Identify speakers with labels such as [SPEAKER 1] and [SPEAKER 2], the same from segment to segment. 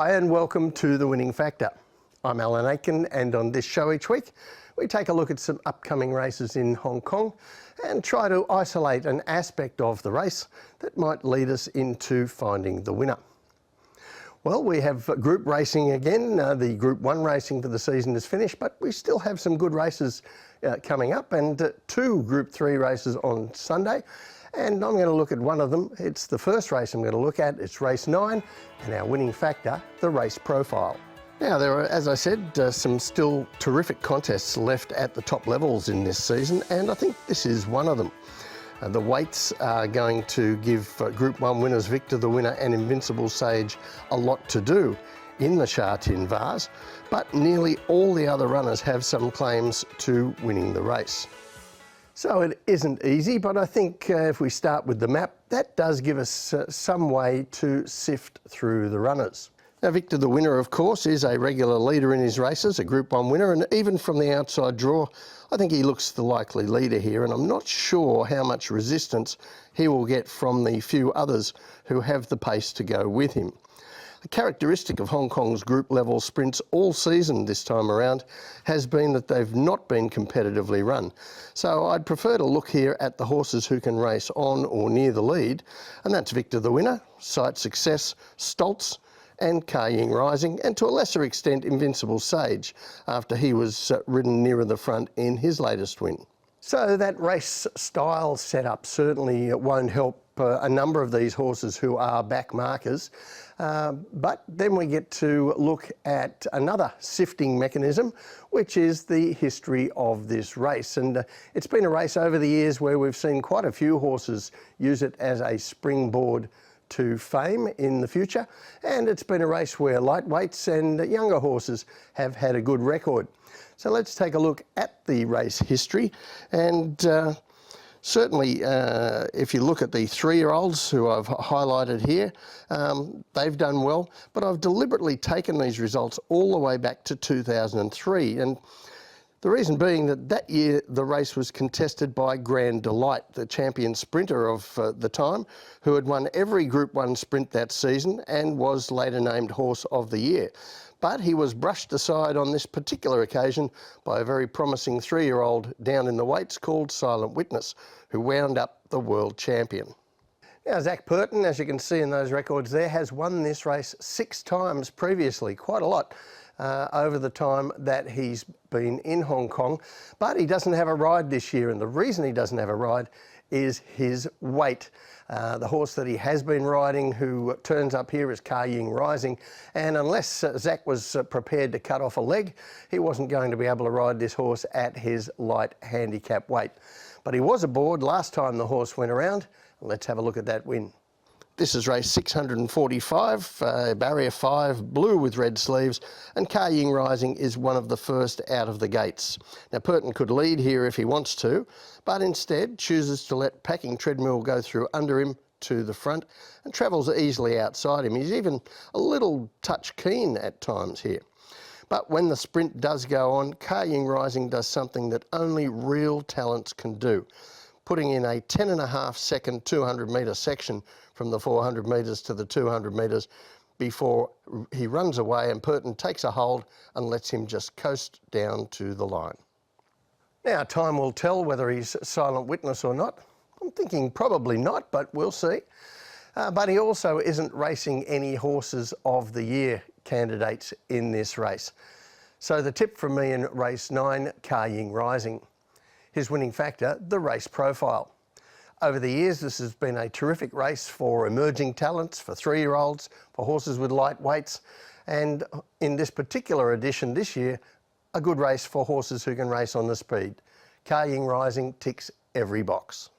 [SPEAKER 1] Hi and welcome to The Winning Factor. I'm Alan Aitken, and on this show each week we take a look at some upcoming races in Hong Kong and try to isolate an aspect of the race that might lead us into finding the winner. Well, we have group racing again. The Group 1 racing for the season is finished, but we still have some good races coming up, and two Group 3 races on Sunday. And I'm going to look at one of them. It's the first race I'm going to look at. It's race 9, and our winning factor, the race profile. Now, there are, as I said, some still terrific contests left at the top levels in this season, and I think this is one of them. The weights are going to give Group 1 winners Victor the Winner and Invincible Sage a lot to do in the Sha Tin vase, but nearly all the other runners have some claims to winning the race. So it isn't easy, but I think if we start with the map, that does give us some way to sift through the runners. Now, Victor the Winner, of course, is a regular leader in his races, a Group 1 winner, and even from the outside draw, I think he looks the likely leader here, and I'm not sure how much resistance he will get from the few others who have the pace to go with him. A characteristic of Hong Kong's group level sprints all season this time around has been that they've not been competitively run. So I'd prefer to look here at the horses who can race on or near the lead, and that's Victor the Winner, Sight Success, Stoltz, and Ka Ying Rising, and to a lesser extent Invincible Sage, after he was ridden nearer the front in his latest win. So that race style setup certainly won't help a number of these horses who are back markers, but then we get to look at another sifting mechanism, which is the history of this race. And it's been a race over the years where we've seen quite a few horses use it as a springboard to fame in the future, and it's been a race where lightweights and younger horses have had a good record. So let's take a look at the race history, and certainly if you look at the 3-year-olds who I've highlighted here, they've done well, but I've deliberately taken these results all the way back to 2003, and the reason being that year the race was contested by Grand Delight, the champion sprinter of the time, who had won every Group 1 sprint that season and was later named Horse of the Year. But he was brushed aside on this particular occasion by a very promising 3-year-old down in the weights called Silent Witness, who wound up the world champion. Now, Zac Purton, as you can see in those records there, has won this race 6 times previously, quite a lot over the time that he's been in Hong Kong, but he doesn't have a ride this year, and the reason he doesn't have a ride is his weight. The horse that he has been riding who turns up here is Ka Ying Rising, and unless Zac was prepared to cut off a leg, he wasn't going to be able to ride this horse at his light handicap weight. But he was aboard last time the horse went around. Let's have a look at that win. This is race 645, barrier 5, blue with red sleeves, and Ka Ying Rising is one of the first out of the gates. Now, Purton could lead here if he wants to, but instead chooses to let Packing Treadmill go through under him to the front and travels easily outside him. He's even a little touch keen at times here. But when the sprint does go on, Ka Ying Rising does something that only real talents can do, putting in a 10.5 second 200 metre section from the 400 metres to the 200 metres before he runs away, and Purton takes a hold and lets him just coast down to the line. Now, time will tell whether he's Silent Witness or not. I'm thinking probably not, but we'll see. But he also isn't racing any Horses of the Year candidates in this race. So the tip from me in race 9, Ka Ying Rising. His winning factor, the race profile. Over the years, this has been a terrific race for emerging talents, for 3-year-olds, for horses with light weights, and in this particular edition this year, a good race for horses who can race on the speed. Ka Ying Rising ticks every box.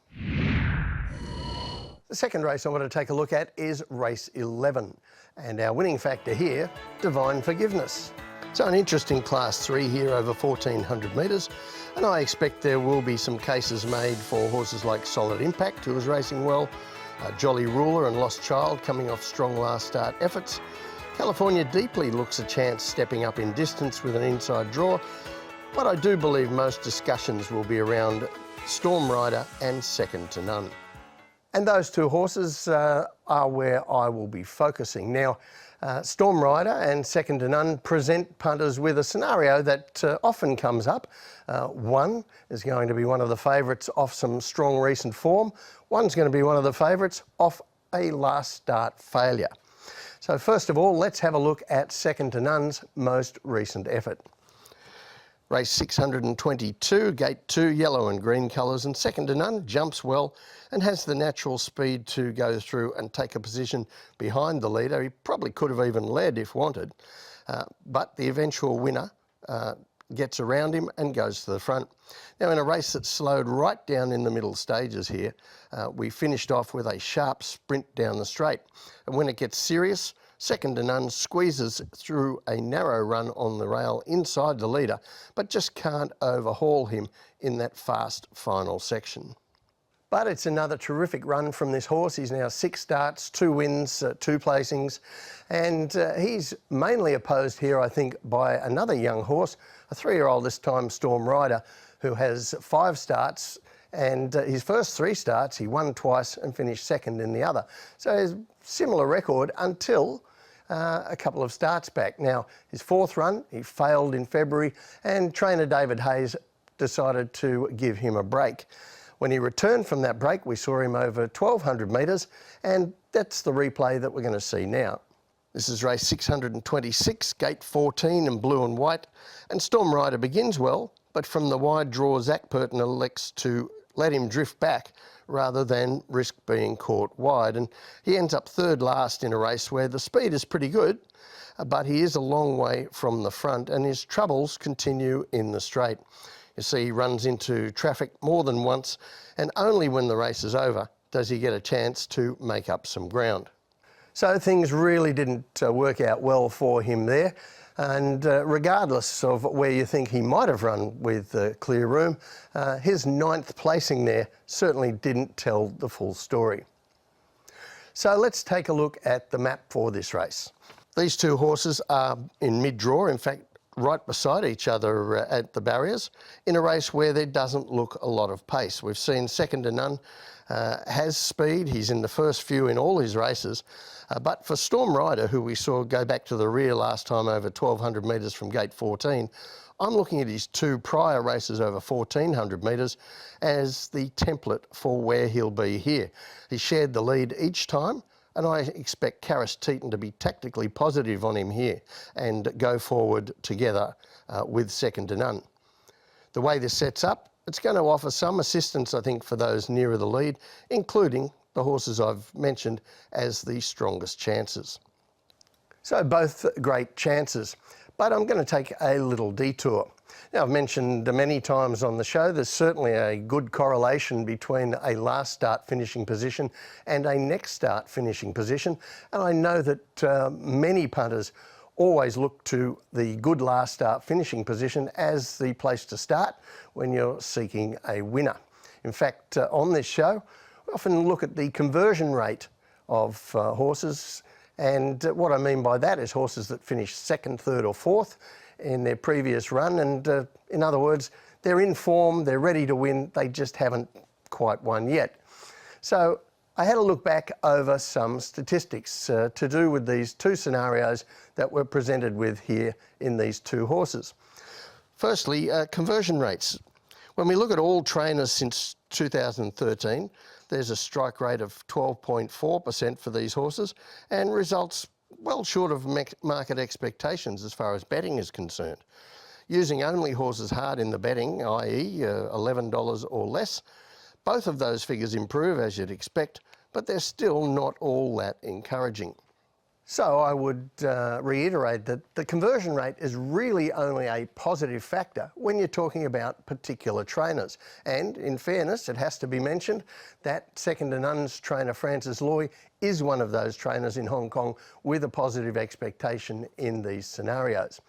[SPEAKER 1] The second race I want to take a look at is race 11, and our winning factor here, Divine Forgiveness. So an interesting Class 3 here over 1,400 metres, and I expect there will be some cases made for horses like Solid Impact, who was racing well, Jolly Ruler and Lost Child coming off strong last start efforts. California Deeply looks a chance stepping up in distance with an inside draw, but I do believe most discussions will be around Storm Rider and Second to None. And those two horses are where I will be focusing. Now, Storm Rider and Second to None present punters with a scenario that often comes up. One is going to be one of the favourites off some strong recent form. One's going to be one of the favourites off a last start failure. So first of all, let's have a look at Second to None's most recent effort. Race 622, gate 2, yellow and green colours, and Second to None jumps well and has the natural speed to go through and take a position behind the leader. He probably could have even led if wanted, but the eventual winner gets around him and goes to the front. Now, in a race that slowed right down in the middle stages here, we finished off with a sharp sprint down the straight. And when it gets serious, Second to None squeezes through a narrow run on the rail inside the leader, but just can't overhaul him in that fast final section. But it's another terrific run from this horse. He's now 6 starts, 2 wins, 2 placings, and he's mainly opposed here, I think, by another young horse, a 3-year-old this time, Storm Rider, who has 5 starts, and his first 3 starts, he won twice and finished second in the other. So his similar record until a couple of starts back. Now, his 4th run, he failed in February, and trainer David Hayes decided to give him a break. When he returned from that break, we saw him over 1,200 metres, and that's the replay that we're going to see now. This is race 626, gate 14 in blue and white, and Storm Rider begins well, but from the wide draw, Zach Purton elects to let him drift back rather than risk being caught wide. And he ends up 3rd last in a race where the speed is pretty good, but he is a long way from the front and his troubles continue in the straight. You see, he runs into traffic more than once, and only when the race is over does he get a chance to make up some ground. So things really didn't work out well for him there. And regardless of where you think he might have run with clear room, his 9th placing there certainly didn't tell the full story. So let's take a look at the map for this race. These two horses are in mid-draw, in fact, right beside each other at the barriers, in a race where there doesn't look a lot of pace. We've seen Second to None has speed. He's in the first few in all his races. But for Storm Rider, who we saw go back to the rear last time over 1,200 metres from gate 14, I'm looking at his 2 prior races over 1,400 metres as the template for where he'll be here. He shared the lead each time, and I expect Karis Teton to be tactically positive on him here and go forward together with Second to None. The way this sets up, it's going to offer some assistance, I think, for those nearer the lead, including the horses I've mentioned as the strongest chances. So both great chances, but I'm going to take a little detour. Now, I've mentioned many times on the show there's certainly a good correlation between a last start finishing position and a next start finishing position, and I know that many punters always look to the good last start finishing position as the place to start when you're seeking a winner. In fact, on this show, we often look at the conversion rate of horses, and what I mean by that is horses that finish 2nd, 3rd or 4th in their previous run, and in other words, they're in form, they're ready to win, they just haven't quite won yet. So I had a look back over some statistics to do with these 2 scenarios that were presented with here in these 2 horses. Firstly, conversion rates. When we look at all trainers since 2013, there's a strike rate of 12.4% for these horses and results well short of market expectations as far as betting is concerned. Using only horses hard in the betting, i.e. $11 or less, both of those figures improve as you'd expect, but they're still not all that encouraging. So I would reiterate that the conversion rate is really only a positive factor when you're talking about particular trainers. And in fairness, it has to be mentioned that Second to None's trainer Francis Loy is one of those trainers in Hong Kong with a positive expectation in these scenarios.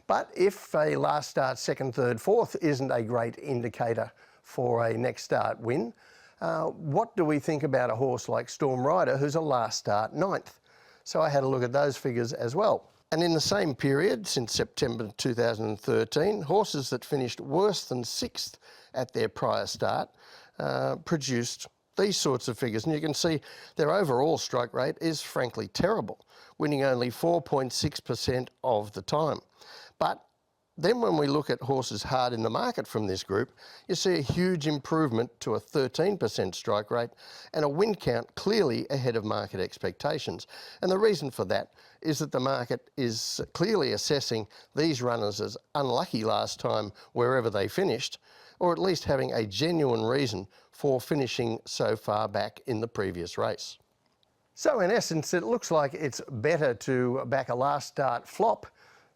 [SPEAKER 1] But if a last start 2nd, 3rd, 4th isn't a great indicator for a next start win, what do we think about a horse like Storm Rider, who's a last start 9th? So I had a look at those figures as well. And in the same period, since September 2013, horses that finished worse than 6th at their prior start produced these sorts of figures, and you can see their overall stroke rate is frankly terrible, winning only 4.6% of the time. But then when we look at horses hard in the market from this group, you see a huge improvement to a 13% strike rate and a win count clearly ahead of market expectations. And the reason for that is that the market is clearly assessing these runners as unlucky last time wherever they finished, or at least having a genuine reason for finishing so far back in the previous race. So in essence, it looks like it's better to back a last start flop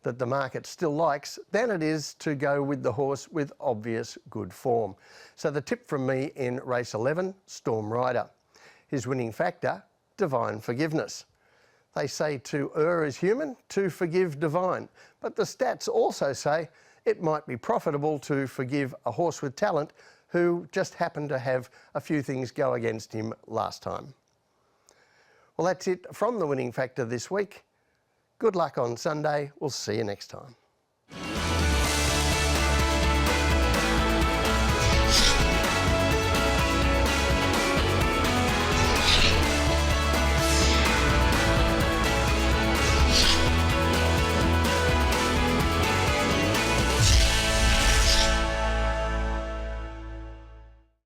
[SPEAKER 1] that the market still likes than it is to go with the horse with obvious good form. So the tip from me in race 11, Storm Rider. His winning factor, divine forgiveness. They say to err is human, to forgive divine. But the stats also say it might be profitable to forgive a horse with talent who just happened to have a few things go against him last time. Well, that's it from the winning factor this week. Good luck on Sunday. We'll see you next time.